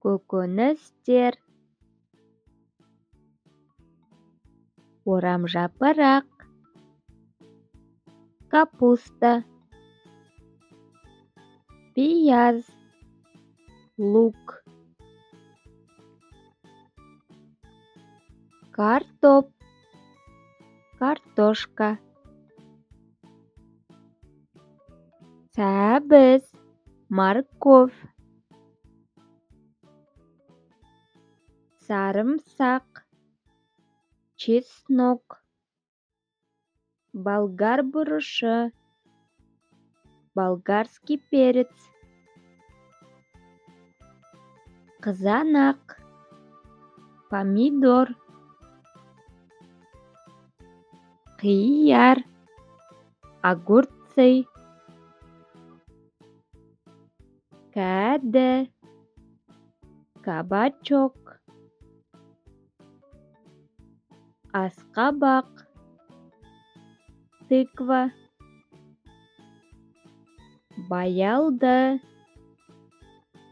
көкөністер, орамжапырақ, капуста, пияз, лук, картоп, картошка, сәбіз, морковь, сарымсақ, чеснок, болгар бұрышы, болгарский перец, қызанақ, помидор, қияр, огурцы, кәді, кабачок, асқабақ, тыква, баялды,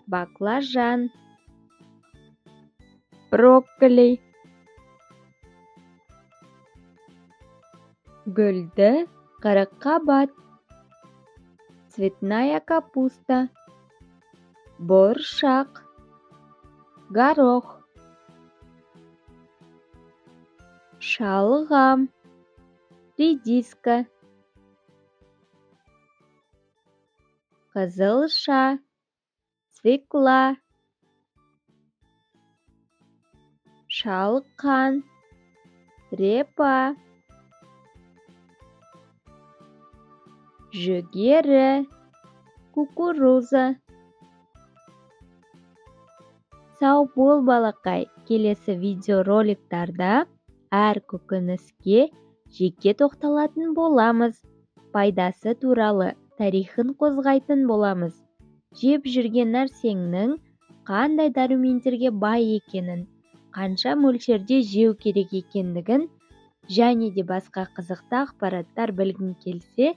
баклажан, брокколи, гүлді қырыққабат, цветная капуста, бұршақ, горох, шалғам, редиска, қызылша, свекла, шалқан, репа, жүгері, кукуруза. Сау бол балақай, келесі видеороликтарда әр көкөніске жеке тоқталатын боламыз. Пайдасы туралы тарихын қозғайтын боламыз. Жеп жүрген нәрсеңнің қандай дәрументерге бай екенін, қанша мөлшерде жеу керек екендігін және де басқа қызықты ақпараттар білгің келсе,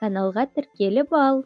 каналға тіркеліп ал.